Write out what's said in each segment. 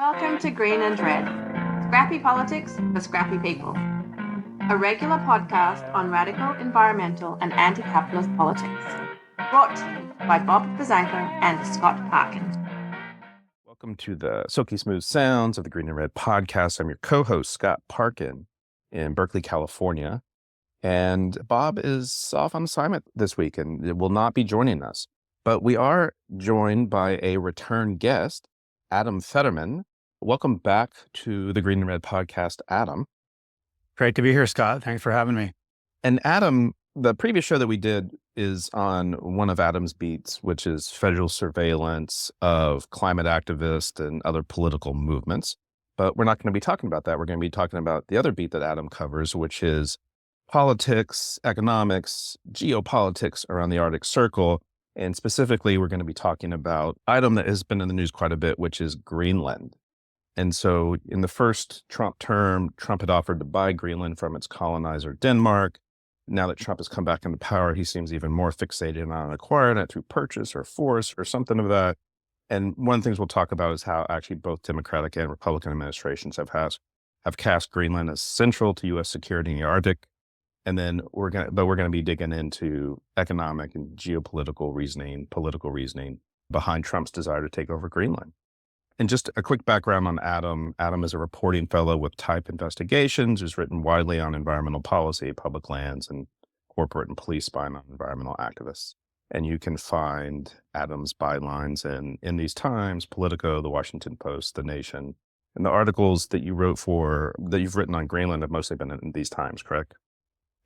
Welcome to Green and Red, scrappy politics for scrappy people. A regular podcast on radical, environmental and anti-capitalist politics. Brought to you by Bob Bazanko and Scott Parkin. Welcome to the silky smooth sounds of the Green and Red podcast. I'm your co-host, Scott Parkin, in Berkeley, California. And Bob is off on assignment this week and will not be joining us. But we are joined by a return guest, Adam Federman. Welcome back to the Green and Red podcast, Adam. Great to be here, Scott. Thanks for having me. And Adam, the previous show that we did is on one of Adam's beats, which is federal surveillance of climate activists and other political movements. But we're not going to be talking about that. We're going to be talking about the other beat that Adam covers, which is politics, economics, geopolitics around the Arctic Circle. And specifically, we're going to be talking about an item that has been in the news quite a bit, which is Greenland. And so in the first Trump term, Trump had offered to buy Greenland from its colonizer, Denmark. Now that Trump has come back into power, he seems even more fixated on acquiring it through purchase or force or something of that. And one of the things we'll talk about is how actually both Democratic and Republican administrations have cast Greenland as central to U.S. security in the Arctic. And then we're going to be digging into economic and geopolitical reasoning, political reasoning behind Trump's desire to take over Greenland. And just a quick background on Adam. Adam is a reporting fellow with Type Investigations, who's written widely on environmental policy, public lands, and corporate and police spying on environmental activists. And you can find Adam's bylines in these Times, Politico, The Washington Post, The Nation. And the articles that you've written on Greenland have mostly been in these Times, correct?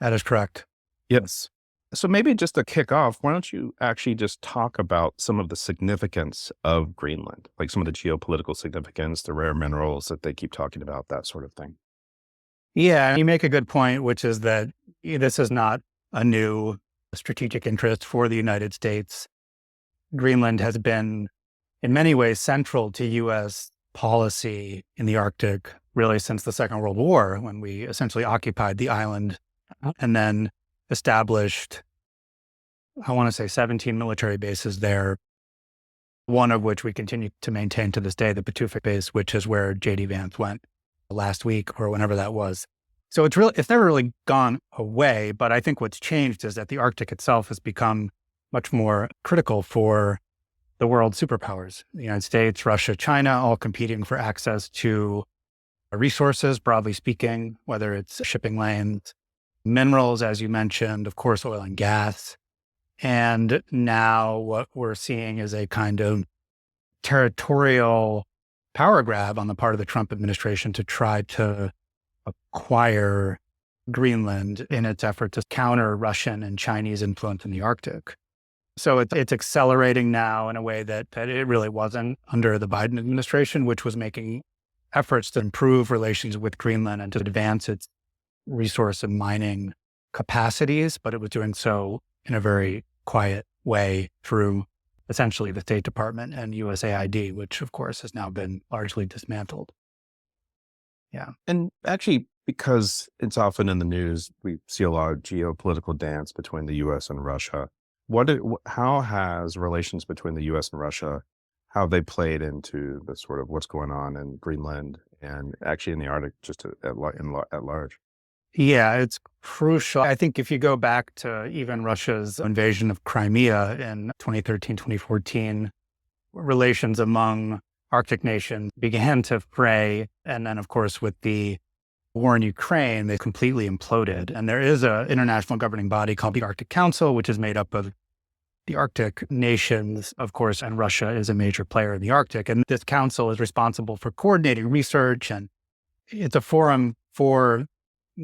That is correct. Yes. So maybe just to kick off, why don't you actually just talk about some of the significance of Greenland, like some of the geopolitical significance, the rare minerals that they keep talking about, that sort of thing. Yeah, you make a good point, which is that this is not a new strategic interest for the United States. Greenland has been, in many ways, central to U.S. policy in the Arctic, really since the Second World War, when we essentially occupied the island and then established, I want to say 17 military bases there, one of which we continue to maintain to this day, the Patuxent base, which is where J.D. Vance went last week or whenever that was. So it's never really gone away, but I think what's changed is that the Arctic itself has become much more critical for the world superpowers. The United States, Russia, China, all competing for access to resources, broadly speaking, whether it's shipping lanes, minerals, as you mentioned, of course, oil and gas. And now what we're seeing is a kind of territorial power grab on the part of the Trump administration to try to acquire Greenland in its effort to counter Russian and Chinese influence in the Arctic. So it's accelerating now in a way that it really wasn't under the Biden administration, which was making efforts to improve relations with Greenland and to advance its resource and mining capacities, but it was doing so in a very quiet way through essentially the State Department and USAID, which of course has now been largely dismantled. Yeah. And actually, because it's often in the news, we see a lot of geopolitical dance between the U.S. and Russia. How has relations between the U.S. and Russia, how have they played into the sort of what's going on in Greenland and actually in the Arctic just at large? Yeah, it's crucial. I think if you go back to even Russia's invasion of Crimea in 2013, 2014, relations among Arctic nations began to fray. And then, of course, with the war in Ukraine, they completely imploded. And there is an international governing body called the Arctic Council, which is made up of the Arctic nations, of course, and Russia is a major player in the Arctic. And this council is responsible for coordinating research, and it's a forum for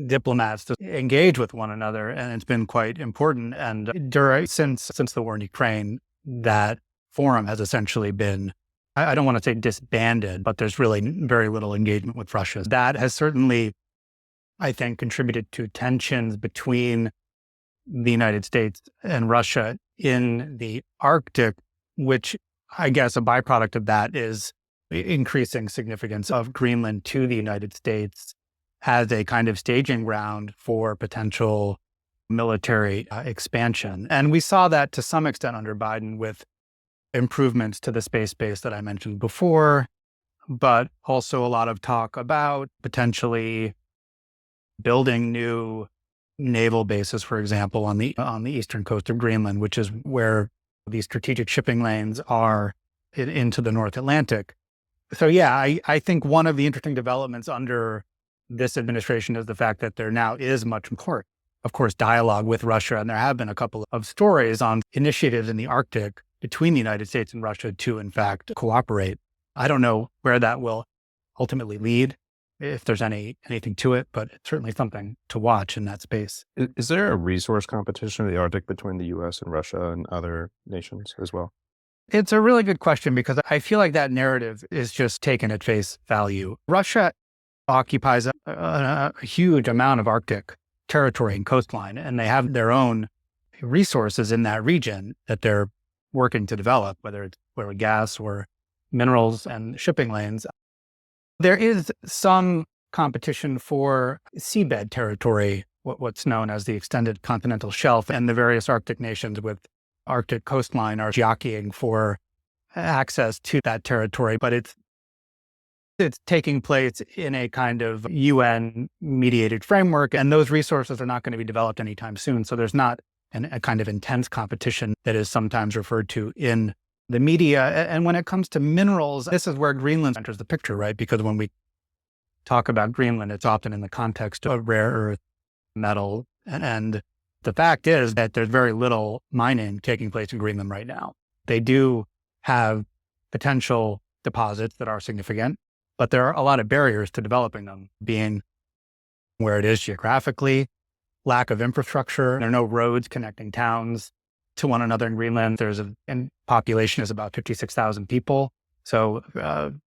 diplomats to engage with one another, and it's been quite important. And since the war in Ukraine, that forum has essentially been, I don't want to say disbanded, but there's really very little engagement with Russia. That has certainly, I think, contributed to tensions between the United States and Russia in the Arctic, which I guess a byproduct of that is the increasing significance of Greenland to the United States as a kind of staging ground for potential military expansion. And we saw that to some extent under Biden with improvements to the space base that I mentioned before, but also a lot of talk about potentially building new naval bases, for example, on the eastern coast of Greenland, which is where these strategic shipping lanes are into the North Atlantic. So yeah, I think one of the interesting developments under this administration is the fact that there now is much more, of course, dialogue with Russia. And there have been a couple of stories on initiatives in the Arctic between the United States and Russia to, in fact, cooperate. I don't know where that will ultimately lead, if there's anything to it, but it's certainly something to watch in that space. Is there a resource competition in the Arctic between the US and Russia and other nations as well? It's a really good question because I feel like that narrative is just taken at face value. Russia occupies a huge amount of Arctic territory and coastline, and they have their own resources in that region that they're working to develop, whether it's oil and gas or minerals and shipping lanes. There is some competition for seabed territory, what's known as the extended continental shelf, and the various Arctic nations with Arctic coastline are jockeying for access to that territory, but it's taking place in a kind of UN mediated framework, and those resources are not going to be developed anytime soon. So there's not a kind of intense competition that is sometimes referred to in the media. And when it comes to minerals, this is where Greenland enters the picture, right? Because when we talk about Greenland, it's often in the context of rare earth metal. And the fact is that there's very little mining taking place in Greenland right now. They do have potential deposits that are significant, but there are a lot of barriers to developing them, being where it is geographically, lack of infrastructure. There are no roads connecting towns to one another in Greenland. And population is about 56,000 people. So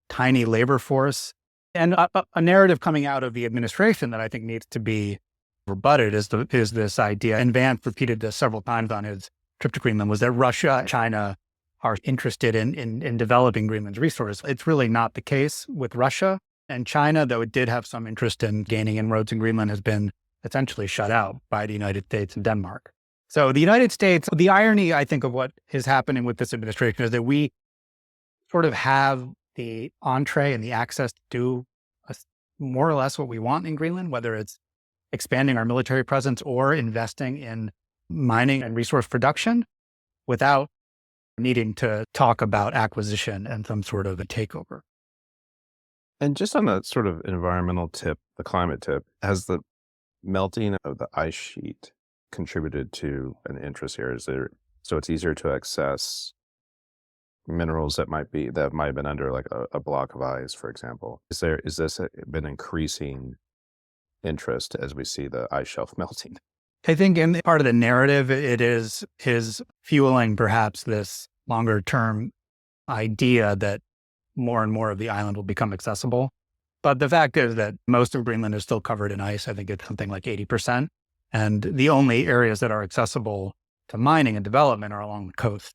tiny labor force. And a narrative coming out of the administration that I think needs to be rebutted is this idea, and Vance repeated this several times on his trip to Greenland, was that Russia and China are interested in developing Greenland's resource. It's really not the case with Russia, and China, though it did have some interest in gaining inroads in Greenland, has been essentially shut out by the United States and Denmark. So the United States, the irony, I think, of what is happening with this administration is that we sort of have the entree and the access to do more or less what we want in Greenland, whether it's expanding our military presence or investing in mining and resource production without needing to talk about acquisition and some sort of a takeover. And just on the sort of environmental tip, the climate tip, has the melting of the ice sheet contributed to an interest here? So it's easier to access minerals that might have been under like a block of ice, for example? Is this been increasing interest as we see the ice shelf melting? I think in part of the narrative, it is fueling perhaps this longer term idea that more and more of the island will become accessible. But the fact is that most of Greenland is still covered in ice. I think it's something like 80%. And the only areas that are accessible to mining and development are along the coast.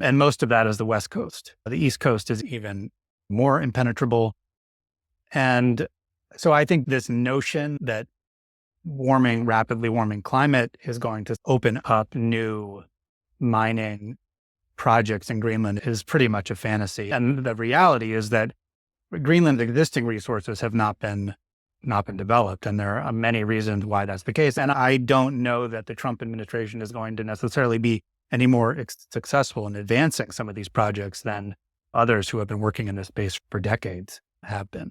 And most of that is the West Coast. The East Coast is even more impenetrable. And so I think this notion that rapidly warming climate is going to open up new mining projects in Greenland is pretty much a fantasy. And the reality is that Greenland's existing resources have not been developed. And there are many reasons why that's the case. And I don't know that the Trump administration is going to necessarily be any more successful in advancing some of these projects than others who have been working in this space for decades have been.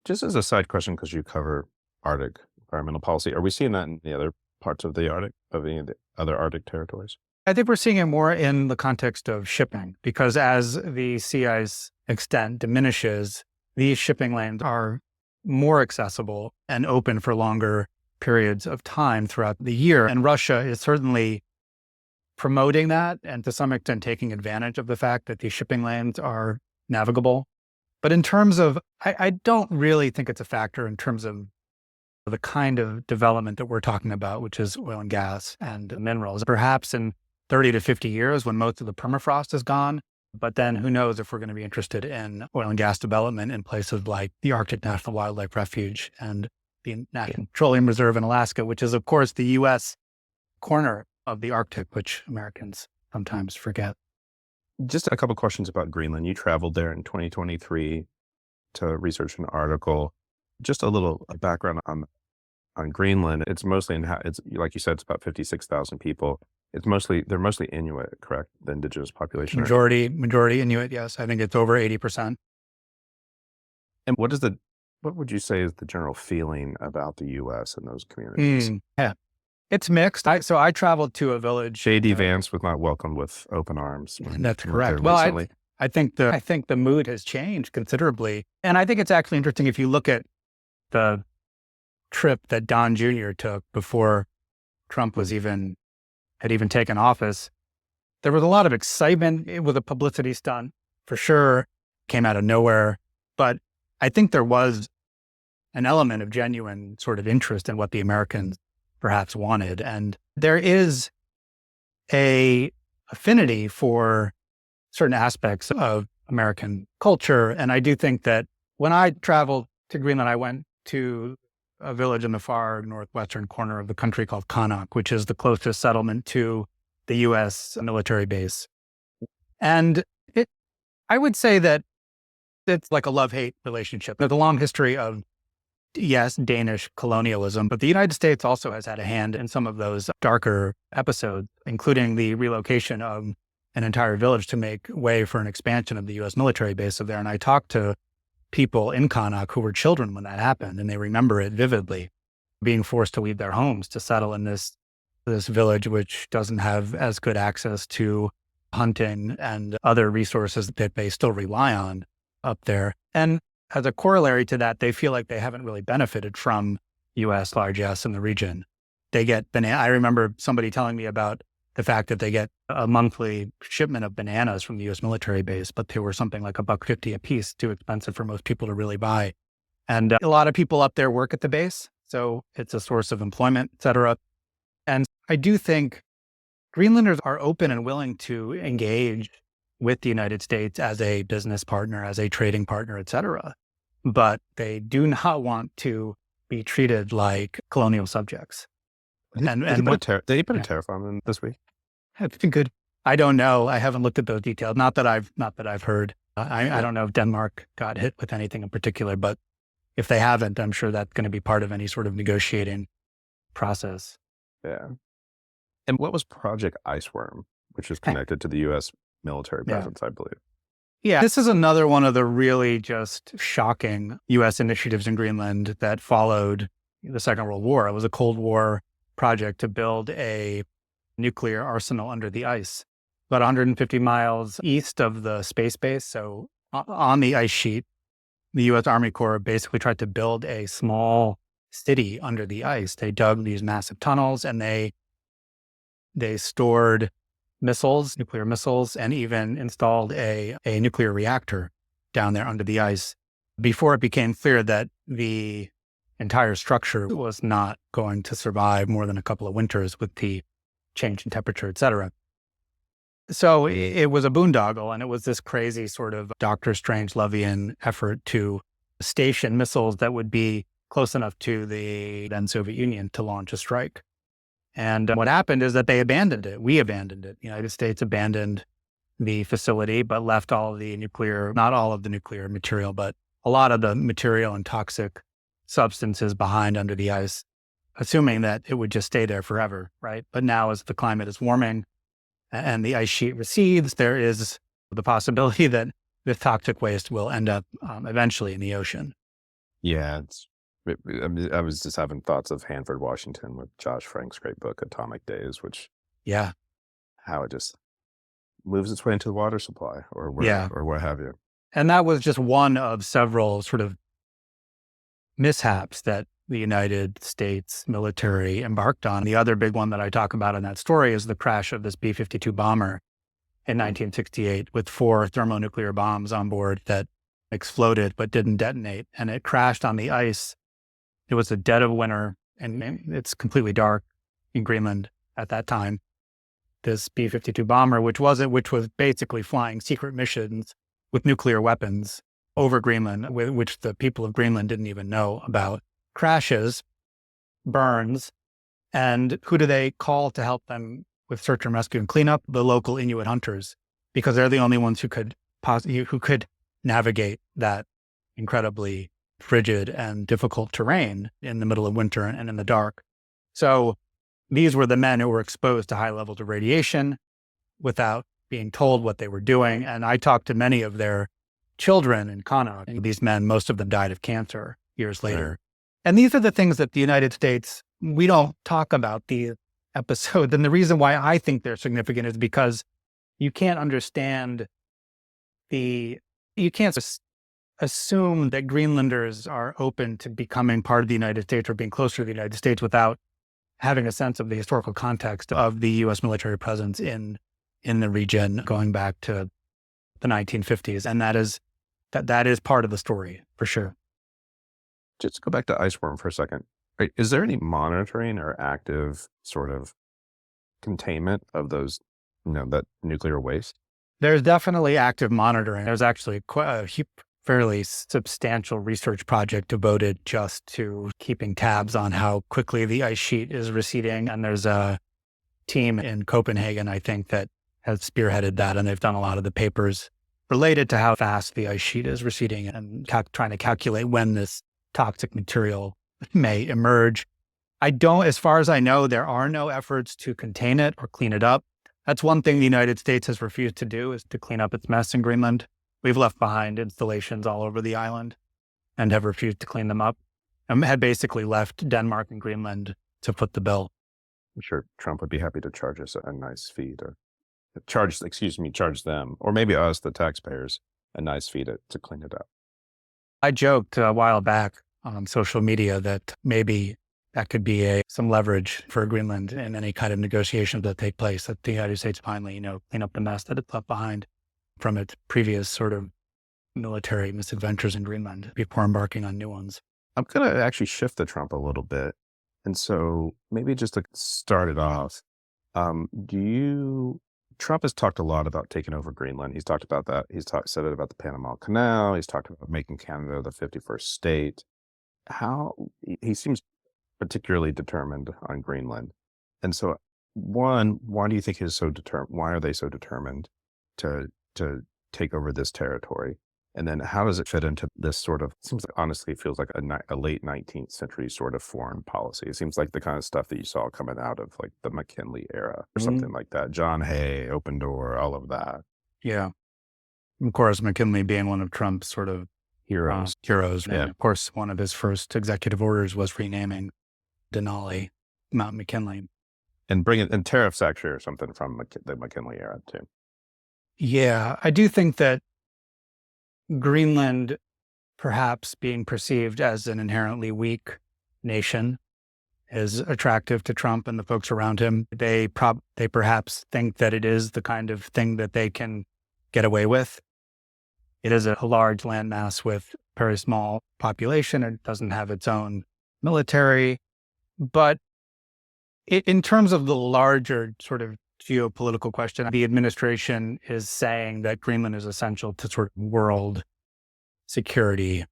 Just as a side question, because you cover Arctic environmental policy, are we seeing that in the other parts of the Arctic, of any of the other Arctic territories? I think we're seeing it more in the context of shipping, because as the sea ice extent diminishes, these shipping lanes are more accessible and open for longer periods of time throughout the year. And Russia is certainly promoting that and to some extent taking advantage of the fact that these shipping lanes are navigable. But in terms of, I don't really think it's a factor in terms of the kind of development that we're talking about, which is oil and gas and minerals. Perhaps in 30 to 50 years when most of the permafrost is gone, but then who knows if we're going to be interested in oil and gas development in places like the Arctic National Wildlife Refuge and the National Petroleum Reserve in Alaska, which is, of course, the U.S. corner of the Arctic, which Americans sometimes forget. Just a couple questions about Greenland. You traveled there in 2023. to research an article. Just a little background on Greenland. It's mostly it's like you said, it's about 56,000 people. They're mostly Inuit, correct? The indigenous population. Majority Inuit. Yes, I think it's over 80%. And what would you say is the general feeling about the U.S. and those communities? Yeah, it's mixed. So I traveled to a village. J.D. Vance was not welcomed with open arms. That's correct. Well, I think the mood has changed considerably, and I think it's actually interesting if you look at the trip that Don Jr. took before Trump had even taken office. There was a lot of excitement. It was a publicity stunt for sure. Came out of nowhere, but I think there was an element of genuine sort of interest in what the Americans perhaps wanted. And there is a affinity for certain aspects of American culture. And I do think that when I traveled to Greenland, I went to a village in the far northwestern corner of the country called Qaanaaq, which is the closest settlement to the U.S. military base. And I would say that it's like a love-hate relationship. There's a long history of, yes, Danish colonialism, but the United States also has had a hand in some of those darker episodes, including the relocation of an entire village to make way for an expansion of the U.S. military base up there. And I talked to people in Qaanaaq who were children when that happened, and they remember it vividly, being forced to leave their homes to settle in this village, which doesn't have as good access to hunting and other resources that they still rely on up there. And as a corollary to that, they feel like they haven't really benefited from U.S. largesse in the region. They get I remember somebody telling me about the fact that they get a monthly shipment of bananas from the U.S. military base, but they were something like $1.50 a piece, too expensive for most people to really buy. And a lot of people up there work at the base, so it's a source of employment, et cetera. And I do think Greenlanders are open and willing to engage with the United States as a business partner, as a trading partner, et cetera. But they do not want to be treated like colonial subjects. Did they put a tariff on them this week? That's good. I don't know. I haven't looked at those details. Not that I've heard. I don't know if Denmark got hit with anything in particular, but if they haven't, I'm sure that's going to be part of any sort of negotiating process. Yeah. And what was Project Iceworm, which is connected to the U.S. military presence, I believe? Yeah, this is another one of the really just shocking U.S. initiatives in Greenland that followed the Second World War. It was a Cold War project to build a nuclear arsenal under the ice, about 150 miles east of the space base. So on the ice sheet, the U.S. Army Corps basically tried to build a small city under the ice. They dug these massive tunnels and they stored missiles, nuclear missiles, and even installed a nuclear reactor down there under the ice before it became clear that the entire structure was not going to survive more than a couple of winters with the change in temperature, et cetera. So it was a boondoggle, and it was this crazy sort of Dr. Strange-Lovian effort to station missiles that would be close enough to the then Soviet Union to launch a strike. And what happened is that they abandoned it. We abandoned it. The United States abandoned the facility, but left all of the nuclear, not all of the nuclear material, but a lot of the material and toxic substances behind under the ice, assuming that it would just stay there forever, right? But now as the climate is warming and the ice sheet recedes, there is the possibility that this toxic waste will end up eventually in the ocean. Yeah, I was just having thoughts of Hanford, Washington with Josh Frank's great book, Atomic Days, which, how it just moves its way into the water supply or what have you. And that was just one of several sort of mishaps that the United States military embarked on. The other big one that I talk about in that story is the crash of this B-52 bomber in 1968 with 4 thermonuclear bombs on board that exploded but didn't detonate. And it crashed on the ice. It was the dead of winter, and it's completely dark in Greenland at that time. This B-52 bomber, which was basically flying secret missions with nuclear weapons over Greenland, which the people of Greenland didn't even know about, crashes, burns, and who do they call to help them with search and rescue and cleanup? The local Inuit hunters, because they're the only ones who could navigate that incredibly frigid and difficult terrain in the middle of winter and in the dark. So these were the men who were exposed to high levels of radiation without being told what they were doing. And I talked to many of their children in Connaught. And these men, most of them died of cancer years later. Right. And these are the things that the United States, we don't talk about these episodes. And the reason why I think they're significant is because you can't understand you can't assume that Greenlanders are open to becoming part of the United States or being closer to the United States without having a sense of the historical context of the U.S. military presence in the region going back to the 1950s. And that is part of the story for sure. Just go back to Iceworm for a second. Right. Is there any monitoring or active sort of containment of those, that nuclear waste? There's definitely active monitoring. There's actually quite a fairly substantial research project devoted just to keeping tabs on how quickly the ice sheet is receding. And there's a team in Copenhagen, I think, that has spearheaded that. And they've done a lot of the papers related to how fast the ice sheet is receding and trying to calculate when this toxic material may emerge. As far as I know, there are no efforts to contain it or clean it up. That's one thing the United States has refused to do, is to clean up its mess in Greenland. We've left behind installations all over the island and have refused to clean them up, and had basically left Denmark and Greenland to foot the bill. I'm sure Trump would be happy to charge us a nice fee charge them, or maybe us, the taxpayers, a nice fee to clean it up. I joked a while back on social media that maybe that could be some leverage for Greenland in any kind of negotiations that take place, that the United States finally, clean up the mess that it's left behind from its previous sort of military misadventures in Greenland before embarking on new ones. I'm going to actually shift the Trump a little bit. And so maybe just to start it off, Trump has talked a lot about taking over Greenland. He's talked about that. Said it about the Panama Canal. He's talked about making Canada the 51st state. He seems particularly determined on Greenland. And so why do you think why are they so determined to take over this territory? And then how does it fit into this sort of, honestly, it feels like a late 19th century sort of foreign policy. It seems like the kind of stuff that you saw coming out of like the McKinley era or something like that. John Hay, Open Door, all of that. Yeah. Of course, McKinley being one of Trump's sort of heroes. And of course, one of his first executive orders was renaming Denali Mount McKinley. And and tariffs actually or something from the McKinley era too. Yeah, I do think that Greenland, perhaps being perceived as an inherently weak nation, is attractive to Trump and the folks around him. They perhaps think that it is the kind of thing that they can get away with. It is a large landmass with very small population. It doesn't have its own military. But in terms of the larger sort of geopolitical question, the administration is saying that Greenland is essential to sort of world security,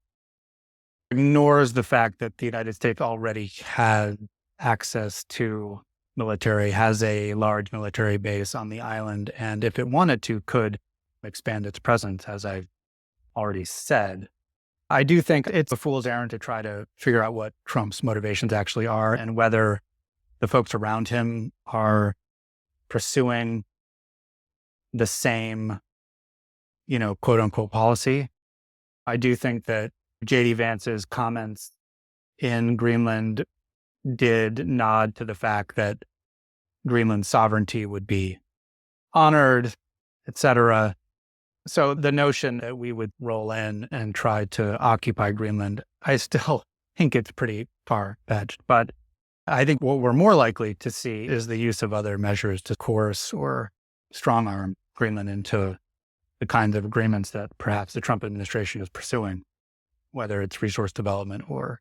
ignores the fact that the United States already had access to military, has a large military base on the island, and if it wanted to, could expand its presence, as I've already said. I do think it's a fool's errand to try to figure out what Trump's motivations actually are and whether the folks around him are pursuing the same, quote unquote policy. I do think that J.D. Vance's comments in Greenland did nod to the fact that Greenland's sovereignty would be honored, et cetera. So the notion that we would roll in and try to occupy Greenland, I still think it's pretty far-fetched. But I think what we're more likely to see is the use of other measures to coerce or strong-arm Greenland into the kinds of agreements that perhaps the Trump administration is pursuing, whether it's resource development or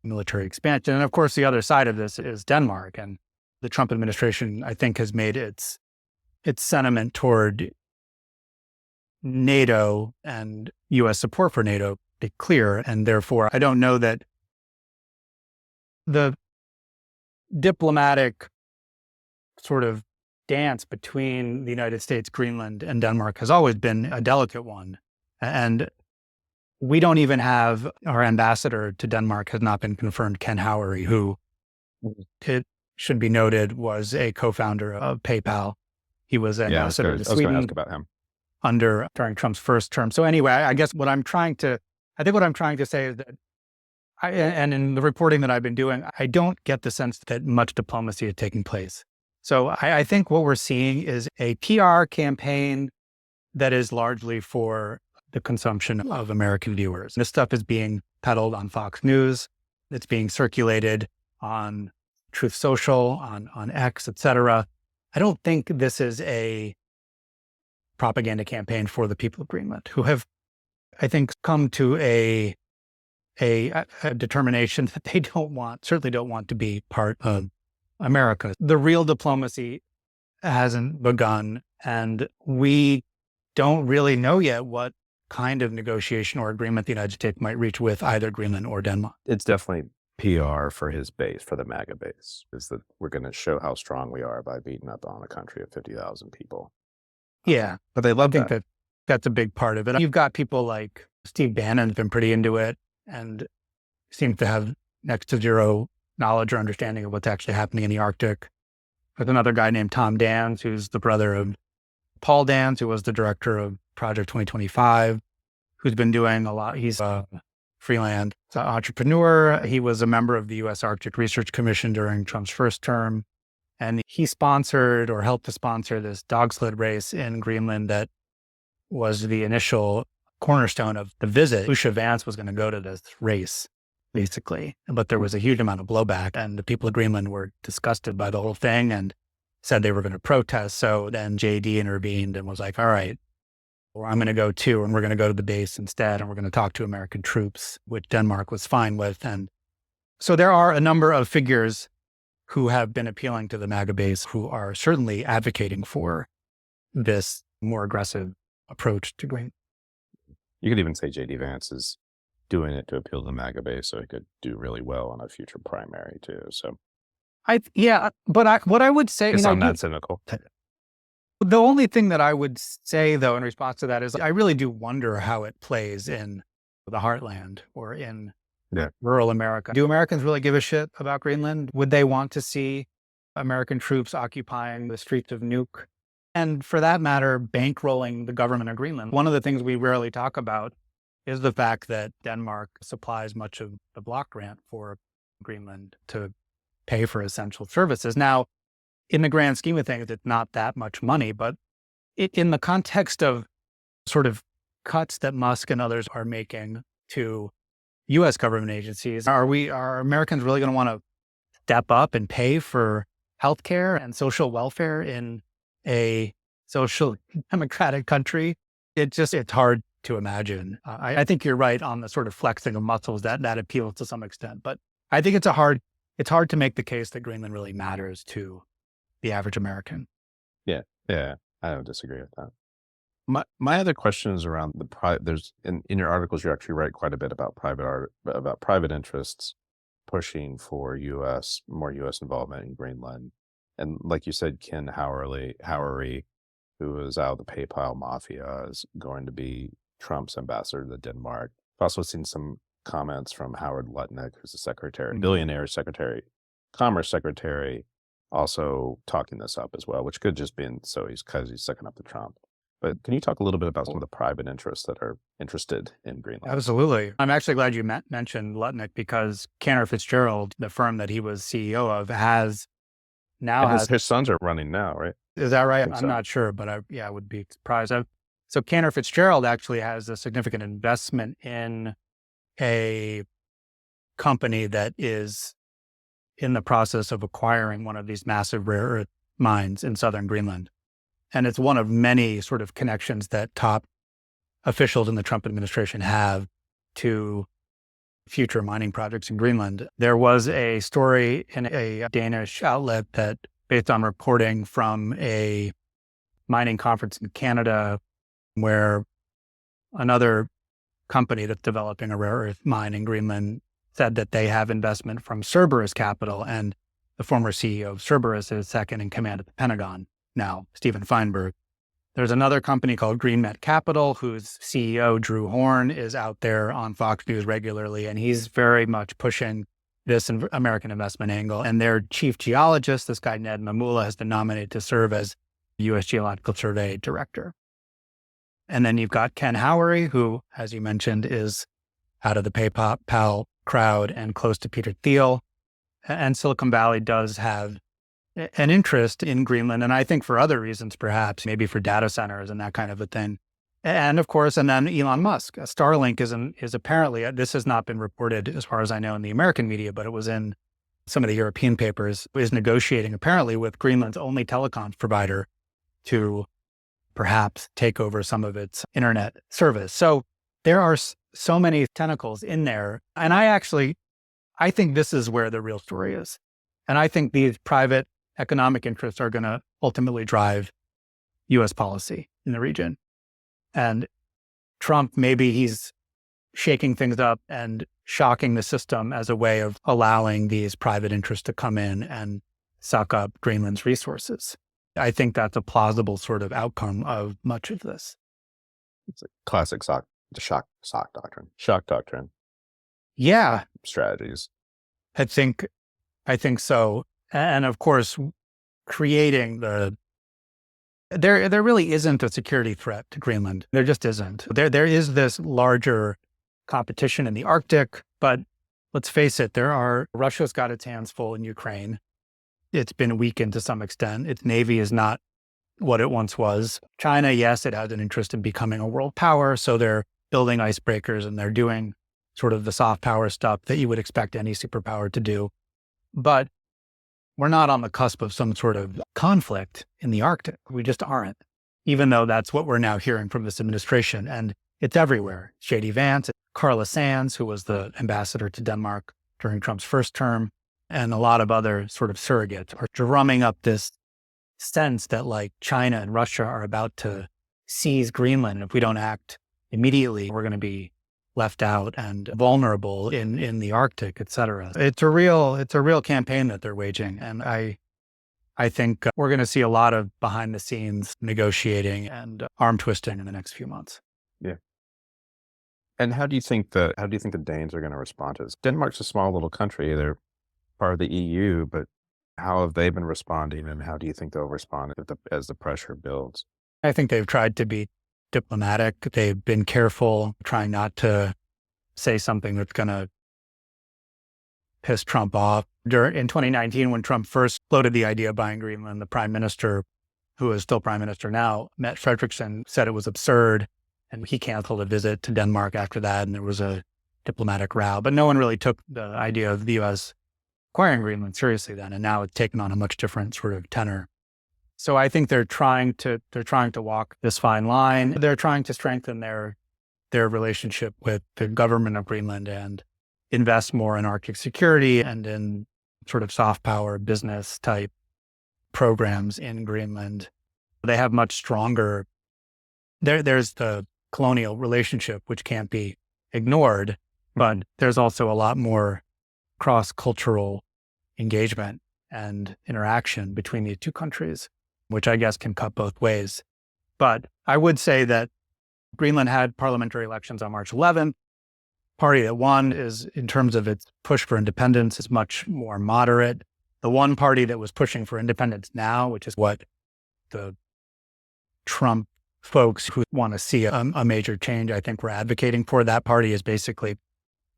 military expansion. And of course, the other side of this is Denmark. And the Trump administration, I think, has made its sentiment toward NATO and U.S. support for NATO be clear. And therefore, I don't know that the diplomatic sort of dance between the United States, Greenland, and Denmark has always been a delicate one. And we don't even have our ambassador to Denmark has not been confirmed, Ken Howery, who, it should be noted, was a co-founder of PayPal. He was ambassador to I was going to Sweden ask about him. during Trump's first term. So anyway, I guess what I'm trying to say is that, and in the reporting that I've been doing, I don't get the sense that much diplomacy is taking place. So I think what we're seeing is a PR campaign that is largely for the consumption of American viewers. This stuff is being peddled on Fox News. It's being circulated on Truth Social, on X, et cetera. I don't think this is a propaganda campaign for the people of Greenland, who have, I think, come to a determination that they certainly don't want to be part of America. The real diplomacy hasn't begun, and we don't really know yet what kind of negotiation or agreement the United States might reach with either Greenland or Denmark. It's definitely PR for his base, for the MAGA base, is that we're going to show how strong we are by beating up on a country of 50,000 people. Yeah. But they love that. That's a big part of it. You've got people like Steve Bannon's been pretty into it and seems to have next to zero knowledge or understanding of what's actually happening in the Arctic. There's another guy named Tom Dans, who's the brother of Paul Dans, who was the director of Project 2025, who's been doing a lot. He's a freelance entrepreneur. He was a member of the U.S. Arctic Research Commission during Trump's first term. And he sponsored or helped to sponsor this dog sled race in Greenland that was the initial cornerstone of the visit. Lucia Vance was going to go to this race, basically. But there was a huge amount of blowback, and the people of Greenland were disgusted by the whole thing and said they were going to protest. So then JD intervened and was like, all right, well, I'm going to go too, and we're going to go to the base instead, and we're going to talk to American troops, which Denmark was fine with. And so there are a number of figures who have been appealing to the MAGA base who are certainly advocating for this more aggressive approach to Greenland. You could even say JD Vance is doing it to appeal to the MAGA base, so he could do really well on a future primary too. So, what I would say, I'm not cynical. The only thing that I would say, though, in response to that is I really do wonder how it plays in the heartland or in rural America. Do Americans really give a shit about Greenland? Would they want to see American troops occupying the streets of Nuuk? And for that matter, bankrolling the government of Greenland. One of the things we rarely talk about is the fact that Denmark supplies much of the block grant for Greenland to pay for essential services. Now, in the grand scheme of things, it's not that much money, but in the context of sort of cuts that Musk and others are making to U.S. government agencies, are Americans really going to want to step up and pay for healthcare and social welfare in a social democratic country? It's hard to imagine. I think you're right on the sort of flexing of muscles that appeals to some extent, but I think it's hard to make the case that Greenland really matters to the average American. Yeah, I don't disagree with that. My other question is around there's in your articles, you actually write quite a bit about private interests pushing for more U.S. involvement in Greenland. And like you said, Ken Howery, who is out of the PayPal mafia, is going to be Trump's ambassador to Denmark. I've also seen some comments from Howard Lutnick, who's the billionaire commerce secretary, also talking this up as well, which could just be because he's sucking up to Trump. But can you talk a little bit about some of the private interests that are interested in Greenland? Absolutely. I'm actually glad you mentioned Lutnick, because Cantor Fitzgerald, the firm that he was CEO of, his sons are running now, right? Is that right? I'm not sure, but I would be surprised. So Cantor Fitzgerald actually has a significant investment in a company that is in the process of acquiring one of these massive rare earth mines in southern Greenland. And it's one of many sort of connections that top officials in the Trump administration have to future mining projects in Greenland. There was a story in a Danish outlet that, based on reporting from a mining conference in Canada, where another company that's developing a rare earth mine in Greenland said that they have investment from Cerberus Capital, and the former CEO of Cerberus is second in command at the Pentagon now, Stephen Feinberg. There's another company called Greenland Capital, whose CEO, Drew Horn, is out there on Fox News regularly, and he's very much pushing this American investment angle. And their chief geologist, this guy, Ned Mamula, has been nominated to serve as U.S. Geological Survey Director. And then you've got Ken Howery, who, as you mentioned, is out of the PayPal crowd and close to Peter Thiel. And Silicon Valley does have an interest in Greenland. And I think for other reasons, perhaps, maybe for data centers and that kind of a thing. And of course, and then Elon Musk. Starlink is apparently, this has not been reported as far as I know in the American media, but it was in some of the European papers, is negotiating apparently with Greenland's only telecoms provider to perhaps take over some of its internet service. So there are so many tentacles in there. And I think this is where the real story is. And I think these private economic interests are going to ultimately drive U.S. policy in the region. And Trump, maybe he's shaking things up and shocking the system as a way of allowing these private interests to come in and suck up Greenland's resources. I think that's a plausible sort of outcome of much of this. It's a classic shock doctrine Yeah, strategies. I think so. And of course, creating there really isn't a security threat to Greenland. There just isn't. There is this larger competition in the Arctic, but let's face it, Russia's got its hands full in Ukraine. It's been weakened to some extent. Its navy is not what it once was. China, yes, it has an interest in becoming a world power, so they're building icebreakers and they're doing sort of the soft power stuff that you would expect any superpower to do. But we're not on the cusp of some sort of conflict in the Arctic. We just aren't, even though that's what we're now hearing from this administration. And it's everywhere. J.D. Vance, Carla Sands, who was the ambassador to Denmark during Trump's first term, and a lot of other sort of surrogates are drumming up this sense that like China and Russia are about to seize Greenland. If we don't act immediately, we're going to be left out and vulnerable in the Arctic, et cetera. It's a real campaign that they're waging. And I think we're going to see a lot of behind the scenes negotiating and arm twisting in the next few months. Yeah. And how do you think the Danes are going to respond to this? Denmark's a small little country. They're part of the EU, but how have they been responding, and how do you think they'll respond as the pressure builds? I think they've tried to be diplomatic. They've been careful, trying not to say something that's going to piss Trump off. In 2019, when Trump first floated the idea of buying Greenland, the prime minister, who is still prime minister now, Mette Frederiksen, said it was absurd, and he canceled a visit to Denmark after that, and there was a diplomatic row. But no one really took the idea of the U.S. acquiring Greenland seriously then, and now it's taken on a much different sort of tenor. So I think they're trying to walk this fine line. They're trying to strengthen their relationship with the government of Greenland and invest more in Arctic security and in sort of soft power business type programs in Greenland. They have much stronger. There's the colonial relationship, which can't be ignored, but there's also a lot more cross-cultural engagement and interaction between the two countries, which I guess can cut both ways. But I would say that Greenland had parliamentary elections on March 11th. Party that won is, in terms of its push for independence, is much more moderate. The one party that was pushing for independence now, which is what the Trump folks who want to see a major change, I think, were advocating for, that party is basically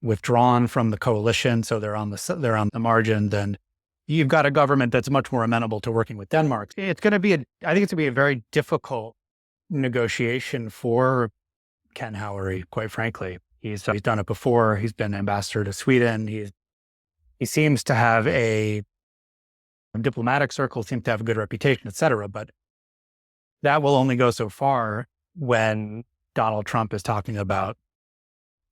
withdrawn from the coalition, so they're on the margins, and you've got a government that's much more amenable to working with Denmark. It's going to be I think it's going to be a very difficult negotiation for Ken Howery, quite frankly. He's done it before. He's been ambassador to Sweden. He seems to have a diplomatic circle, seems to have a good reputation, et cetera. But that will only go so far when Donald Trump is talking about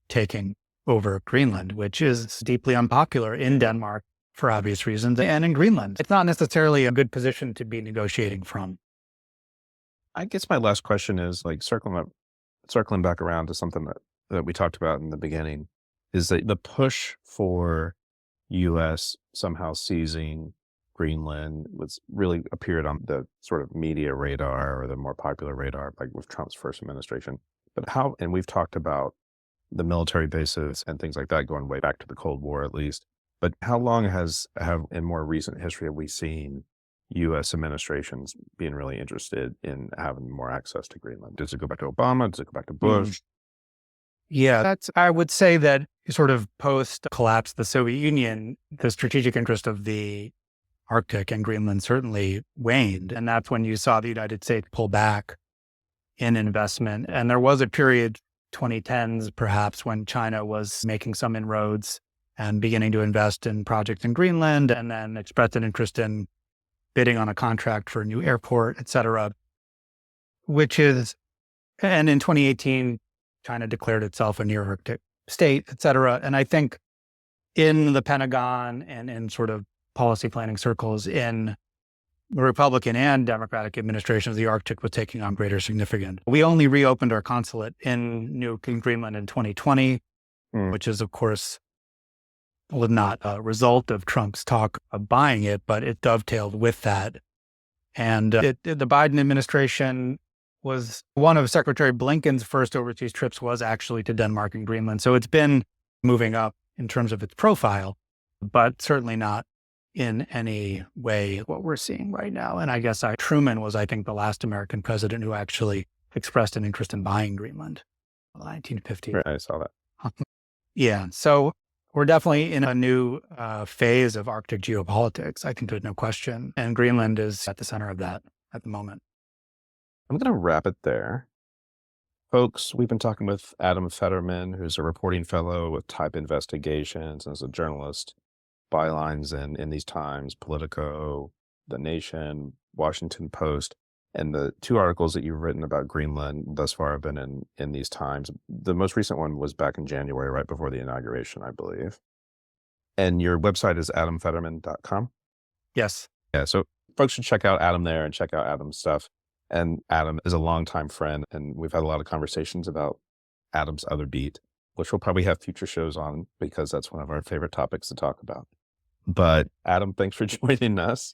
taking over Greenland, which is deeply unpopular in Denmark for obvious reasons, and in Greenland. It's not necessarily a good position to be negotiating from. I guess my last question is like circling back around to something that we talked about in the beginning, is that the push for U.S. somehow seizing Greenland was really appeared on the sort of media radar or the more popular radar, like with Trump's first administration. But and we've talked about the military bases and things like that going way back to the Cold War at least. But how long in more recent history have we seen U.S. administrations being really interested in having more access to Greenland? Does it go back to Obama? Does it go back to Bush? Yeah, I would say that sort of post-collapse of the Soviet Union, the strategic interest of the Arctic and Greenland certainly waned. And that's when you saw the United States pull back in investment. And there was a period, 2010s perhaps, when China was making some inroads and beginning to invest in projects in Greenland, and then expressed an interest in bidding on a contract for a new airport, et cetera, and in 2018, China declared itself a near Arctic state, et cetera. And I think in the Pentagon and in sort of policy planning circles in the Republican and Democratic administrations, the Arctic was taking on greater significance. We only reopened our consulate in Greenland in 2020, which is, of course, was not a result of Trump's talk of buying it, but it dovetailed with that. And the Biden administration was one of Secretary Blinken's first overseas trips was actually to Denmark and Greenland. So it's been moving up in terms of its profile, but certainly not in any way what we're seeing right now. And I guess Truman was, I think, the last American president who actually expressed an interest in buying Greenland in the 1950s. Right, I saw that. Yeah. So we're definitely in a new phase of Arctic geopolitics. I think there's no question. And Greenland is at the center of that at the moment. I'm going to wrap it there. Folks, we've been talking with Adam Federman, who's a reporting fellow with Type Investigations and is a journalist. Bylines in these times, Politico, The Nation, Washington Post, and the two articles that you've written about Greenland thus far have been in these times. The most recent one was back in January, right before the inauguration, I believe. And your website is adamfederman.com? Yes. Yeah, so folks should check out Adam there and check out Adam's stuff. And Adam is a longtime friend, and we've had a lot of conversations about Adam's other beat, which we'll probably have future shows on because that's one of our favorite topics to talk about. But Adam, thanks for joining us.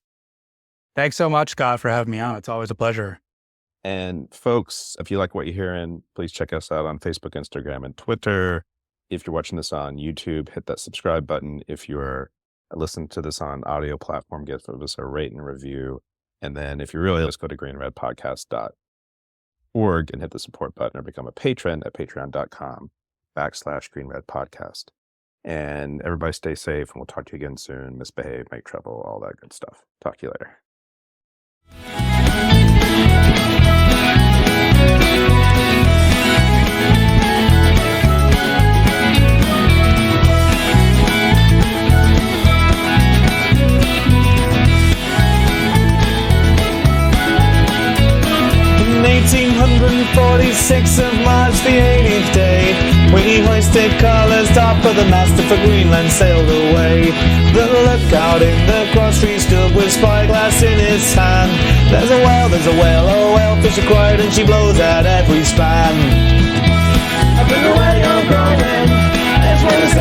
Thanks so much, Scott, for having me on. It's always a pleasure. And folks, if you like what you're hearing, please check us out on Facebook, Instagram, and Twitter. If you're watching this on YouTube, hit that subscribe button. If you're listening to this on audio platform, give us a rate and review. And then if you really, let's go to greenredpodcast.org and hit the support button or become a patron at patreon.com/greenredpodcast. And everybody stay safe, and we'll talk to you again soon. Misbehave, make trouble, all that good stuff. Talk to you later. 1846 of March, the 80th day, we hoisted colours, top of the mast for Greenland sailed away. The lookout in the cross-tree stood with spyglass in his hand. There's a whale, oh whale, Fisher cried, and she blows at every span. I've been away on Greenland, that's what it's